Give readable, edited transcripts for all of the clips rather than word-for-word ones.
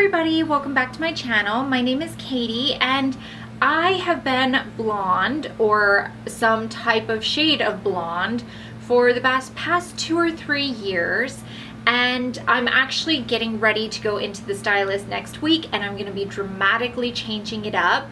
everybody, welcome back to my channel. My name is Katie and I have been blonde or some type of shade of blonde for the past 2 or 3 years, and I'm actually getting ready to go into the stylist next week and I'm going to be dramatically changing it up.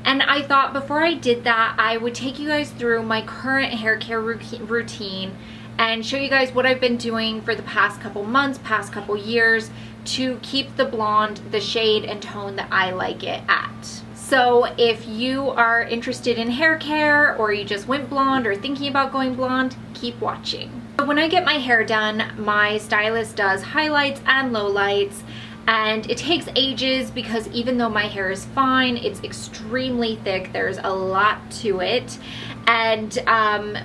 And I thought before I did that I would take you guys through my current hair care routine and show you guys what I've been doing for the past couple months, past couple years to keep the blonde the shade and tone that I like it at. So if you are interested in hair care or you just went blonde or thinking about going blonde, keep watching. When I get my hair done, my stylist does highlights and lowlights, and it takes ages because even though my hair is fine, it's extremely thick. There's a lot to it. And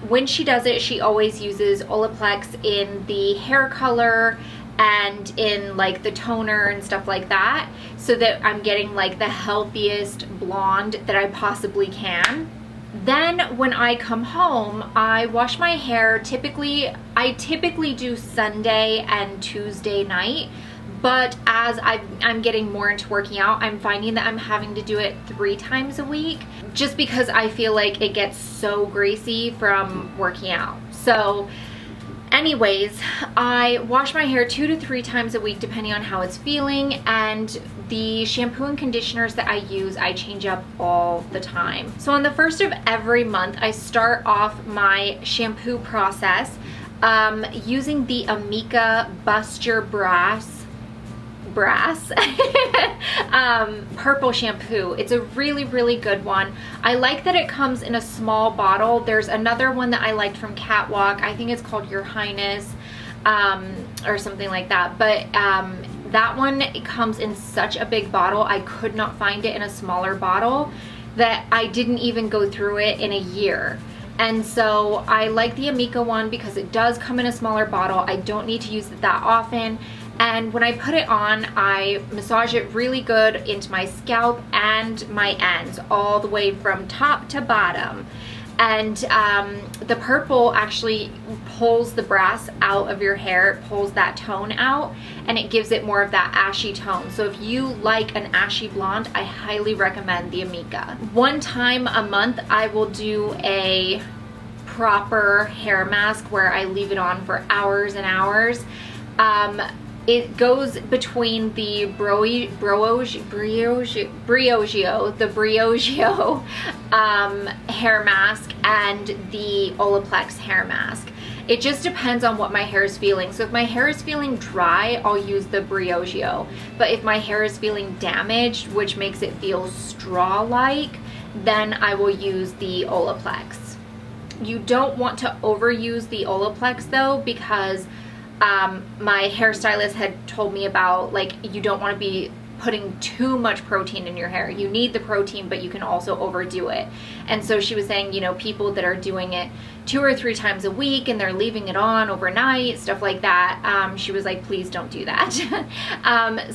when she does it, she always uses Olaplex in the hair color and in like the toner and stuff like that, so that I'm getting like the healthiest blonde that I possibly can. Then when I come home, I wash my hair. I typically do Sunday and Tuesday night, but as I'm getting more into working out, I'm finding that I'm having to do it 3 times a week just because I feel like it gets so greasy from working out. So anyways, I wash my hair 2 to 3 times a week depending on how it's feeling, and the shampoo and conditioners that I use, I change up all the time. So on the first of every month, I start off my shampoo process using the Amika Bust Your Brass purple shampoo. It's a really good one. I like that it comes in a small bottle. There's another one that I liked from Catwalk. I think it's called Your Highness or something like that, but that one, it comes in such a big bottle. I could not find it in a smaller bottle that I didn't even go through it in a year. And so I like the Amika one because it does come in a smaller bottle. I don't need to use it that often. And when I put it on, I massage it really good into my scalp and my ends, all the way from top to bottom. And the purple actually pulls the brass out of your hair. It pulls that tone out and it gives it more of that ashy tone. So if you like an ashy blonde, I highly recommend the Amika. 1 time a month, I will do a proper hair mask where I leave it on for hours and hours. It goes between the Briogeo hair mask and the Olaplex hair mask. It just depends on what my hair is feeling. So if my hair is feeling dry, I'll use the Briogeo. But if my hair is feeling damaged, which makes it feel straw-like, then I will use the Olaplex. You don't want to overuse the Olaplex though, because my hairstylist had told me about, like, you don't want to be putting too much protein in your hair. You need the protein, but you can also overdo it. And so she was saying, you know, people that are doing it 2 or 3 times a week and they're leaving it on overnight, stuff like that, she was like, please don't do that.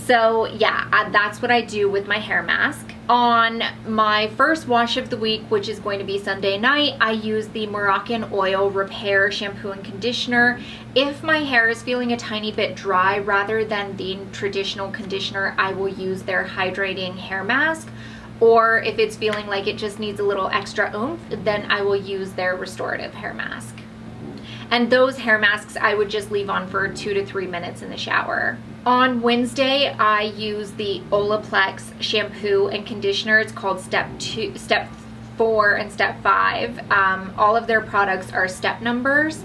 So yeah, that's what I do with my hair mask. On my first wash of the week, which is going to be Sunday night, I use the Moroccan Oil Repair Shampoo and Conditioner. If my hair is feeling a tiny bit dry, rather than the traditional conditioner, I will use their hydrating hair mask. Or if it's feeling like it just needs a little extra oomph, then I will use their restorative hair mask. And those hair masks I would just leave on for 2 to 3 minutes in the shower. On Wednesday, I use the Olaplex shampoo and conditioner. It's called Step 4 and Step 5. All of their products are step numbers.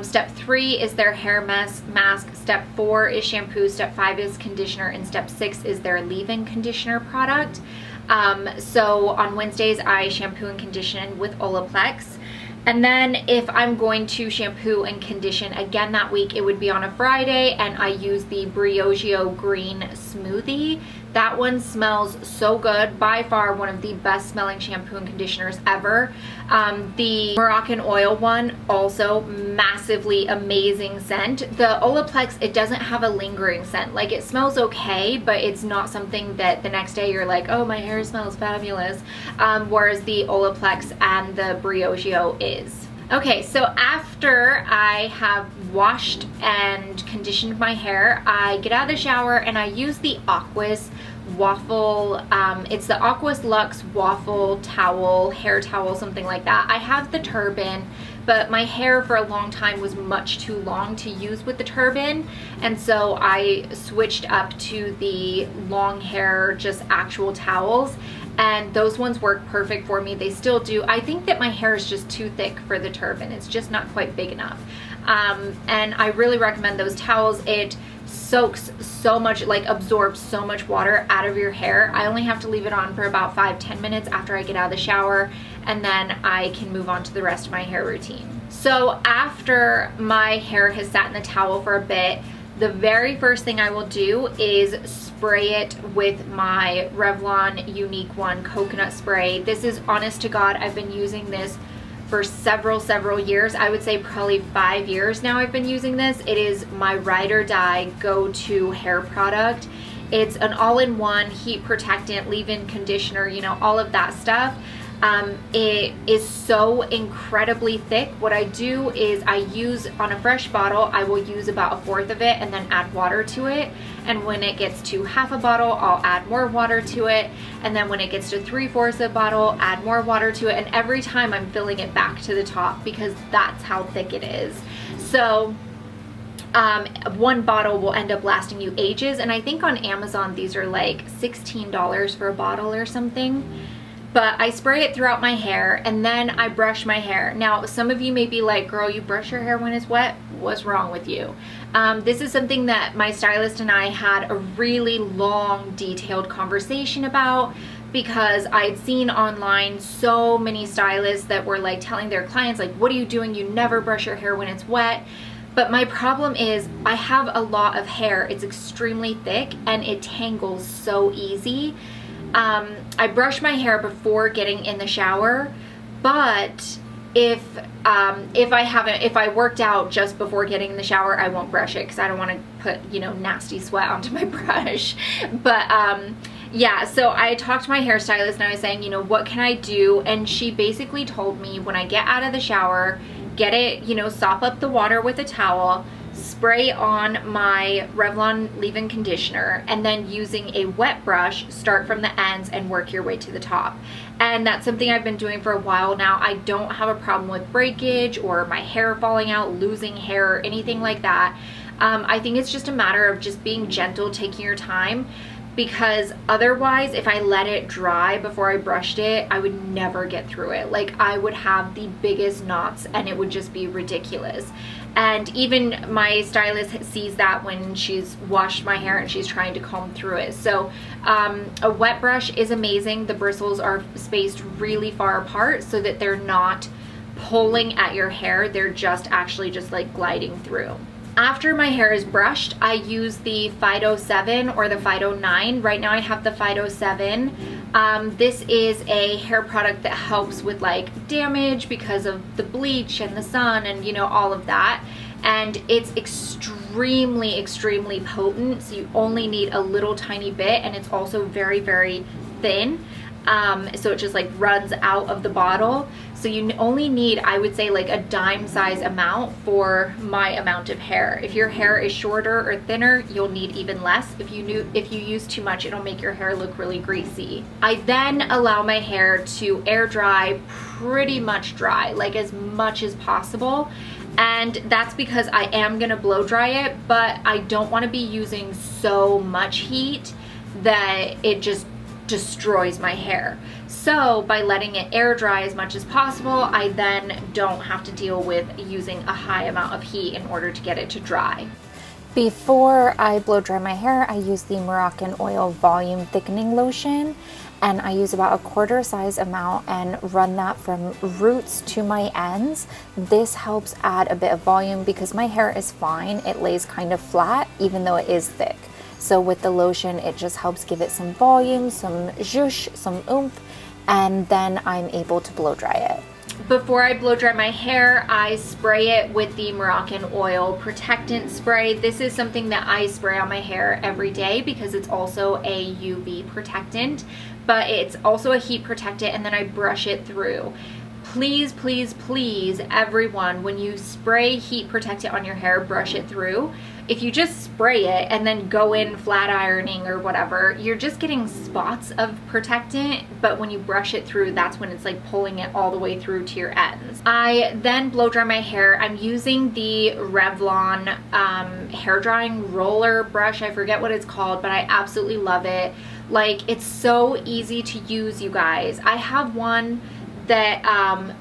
Step 3 is their hair mask. Step 4 is shampoo. Step 5 is conditioner. And Step 6 is their leave-in conditioner product. So on Wednesdays, I shampoo and condition with Olaplex. And then if I'm going to shampoo and condition again that week, it would be on a Friday, and I use the Briogeo Green Smoothie. That one smells so good. By far one of the best smelling shampoo and conditioners ever. The Moroccan Oil one, also massively amazing scent. The Olaplex, it doesn't have a lingering scent. Like, it smells okay, but it's not something that the next day you're like, oh, my hair smells fabulous. Whereas the Olaplex and the Briogeo is. Okay, so after I have washed and conditioned my hair, I get out of the shower and I use the Aquas waffle, it's the Aquas Luxe waffle towel, hair towel, something like that. I have the turban, but my hair for a long time was much too long to use with the turban, and so I switched up to the long hair, just actual towels, and those ones work perfect for me. They still do. I think that my hair is just too thick for the turban. It's just not quite big enough. And I really recommend those towels. It soaks so much, like absorbs so much water out of your hair. I only have to leave it on for about 5-10 minutes after I get out of the shower, and then I can move on to the rest of my hair routine. So after my hair has sat in the towel for a bit, the very first thing I will do is spray it with my Revlon Unique One coconut spray. This is, honest to God, I've been using this for several years. I would say probably 5 years now I've been using this. It is my ride or die go-to hair product. It's an all-in-one heat protectant, leave-in conditioner, you know, all of that stuff. It is so incredibly thick. What I do is I use, on a fresh bottle, I will use about 1/4 of it and then add water to it. And when it gets to 1/2 a bottle, I'll add more water to it. And then when it gets to 3/4 a bottle, add more water to it. And every time I'm filling it back to the top because that's how thick it is. So one bottle will end up lasting you ages. And I think on Amazon, these are like $16 for a bottle or something. But I spray it throughout my hair and then I brush my hair. Now, some of you may be like, girl, you brush your hair when it's wet? What's wrong with you? This is something that my stylist and I had a really long, detailed conversation about, because I'd seen online so many stylists that were like telling their clients, like, what are you doing? You never brush your hair when it's wet. But my problem is I have a lot of hair. It's extremely thick and it tangles so easy. I brush my hair before getting in the shower, but if I worked out just before getting in the shower, I won't brush it because I don't want to put, you know, nasty sweat onto my brush. But yeah, so I talked to my hairstylist and I was saying, you know, what can I do? And she basically told me when I get out of the shower, get it, you know, sop up the water with a towel, spray on my Revlon leave-in conditioner, and then using a wet brush, start from the ends and work your way to the top. And that's something I've been doing for a while now. I don't have a problem with breakage or my hair falling out, losing hair, or anything like that. I think it's just a matter of just being gentle, taking your time, because otherwise if I let it dry before I brushed it, I would never get through it. Like, I would have the biggest knots and it would just be ridiculous. And even my stylist sees that when she's washed my hair and she's trying to comb through it. So a wet brush is amazing. The bristles are spaced really far apart so that they're not pulling at your hair. They're just actually just like gliding through. After my hair is brushed, I use the Fido 7 or the Fido 9. Right now I have the Fido 7. This is a hair product that helps with like damage because of the bleach and the sun and, you know, all of that. And it's extremely potent. So you only need a little tiny bit, and it's also very thin. So it just like runs out of the bottle. So you only need, I would say, like a dime size amount for my amount of hair. If your hair is shorter or thinner, you'll need even less. If you use too much, it'll make your hair look really greasy. I then allow my hair to air dry, pretty much dry, like as much as possible. And that's because I am gonna blow dry it, but I don't wanna be using so much heat that it just destroys my hair. So by letting it air dry as much as possible, I then don't have to deal with using a high amount of heat in order to get it to dry. Before I blow dry my hair, I use the Moroccan Oil Volume Thickening Lotion, and I use about a 1/4 size amount and run that from roots to my ends. This helps add a bit of volume because my hair is fine. It lays kind of flat even though it is thick. So with the lotion, it just helps give it some volume, some zhuzh, some oomph, and then I'm able to blow dry it. Before I blow dry my hair, I spray it with the Moroccan Oil Protectant Spray. This is something that I spray on my hair every day because it's also a UV protectant, but it's also a heat protectant, and then I brush it through. please, please, please, everyone, when you spray heat protectant on your hair, brush it through. If you just spray it and then go in flat ironing or whatever, you're just getting spots of protectant, but when you brush it through, that's when it's like pulling it all the way through to your ends. I then blow dry my hair. I'm using the Revlon hair drying roller brush. I forget what it's called, but I absolutely love it. Like, it's so easy to use, you guys. I have one that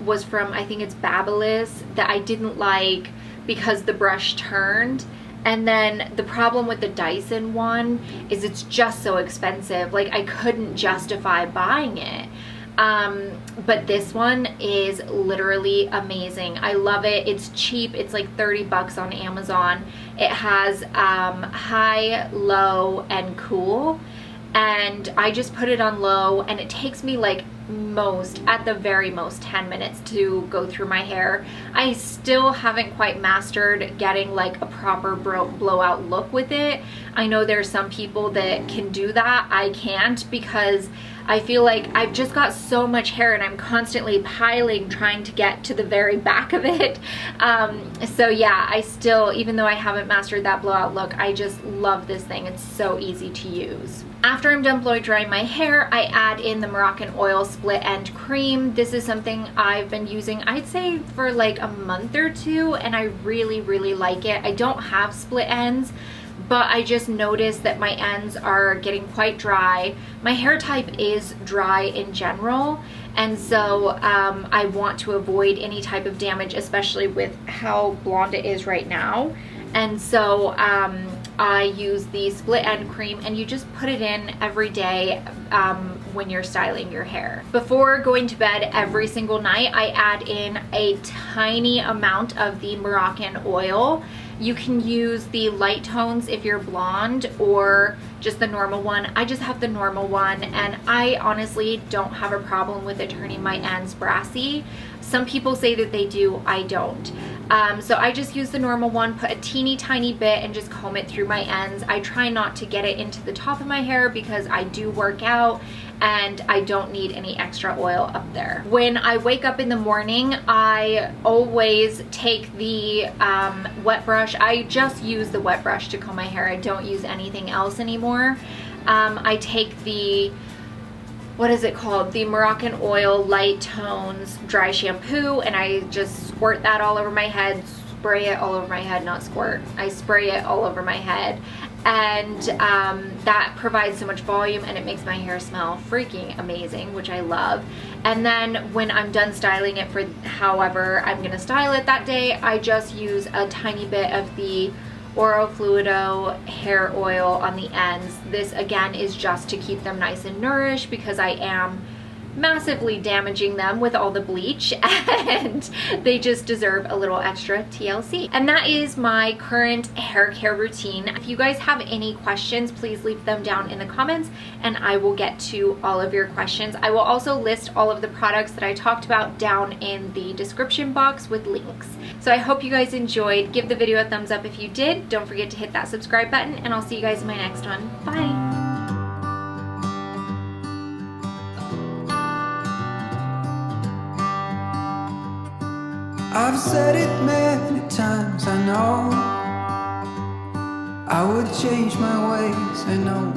was from, I think it's Babyliss, that I didn't like because the brush turned. And then the problem with the Dyson one is it's just so expensive. Like, I couldn't justify buying it. But this one is literally amazing. I love it. It's cheap. It's like 30 bucks on Amazon. It has high, low, and cool. And I just put it on low, and it takes me like at the very most 10 minutes to go through my hair. I still haven't quite mastered getting like a proper blowout look with it. I know there's some people that can do that. I can't, because I feel like I've just got so much hair and I'm constantly piling trying to get to the very back of it. So yeah, I still, even though I haven't mastered that blowout look, I just love this thing. It's so easy to use. After I'm done blow drying my hair, I add in the Moroccan Oil Split End Cream. This is something I've been using, I'd say, for like a month or two, and I really, really like it. I don't have split ends, but I just noticed that my ends are getting quite dry. My hair type is dry in general, and so I want to avoid any type of damage, especially with how blonde it is right now. And so I use the split end cream, and you just put it in every day when you're styling your hair. Before going to bed every single night, I add in a tiny amount of the Moroccan oil. You can use the light tones if you're blonde, or just the normal one. I just have the normal one, and I honestly don't have a problem with it turning my ends brassy. Some people say that they do, I don't. So I just use the normal one, put a teeny tiny bit, and just comb it through my ends. I try not to get it into the top of my hair because I do work out and I don't need any extra oil up there. When I wake up in the morning, I always take the wet brush. I just use the wet brush to comb my hair. I don't use anything else anymore. I take the, what is it called? The Moroccan Oil Light Tones Dry Shampoo, and I just squirt that all over my head, spray it all over my head, not squirt. I spray it all over my head. And that provides so much volume, and it makes my hair smell freaking amazing, which I love. And then when I'm done styling it for however I'm gonna style it that day, I just use a tiny bit of the Oro Fluido hair oil on the ends. This again is just to keep them nice and nourished, because I am massively damaging them with all the bleach, and they just deserve a little extra TLC. And that is my current hair care routine. If you guys have any questions, please leave them down in the comments and I will get to all of your questions. I will also list all of the products that I talked about down in the description box with links. So I hope you guys enjoyed. Give the video a thumbs up if you did. Don't forget to hit that subscribe button, and I'll see you guys in my next one. Bye. I've said it many times, I know I would change my ways, I know.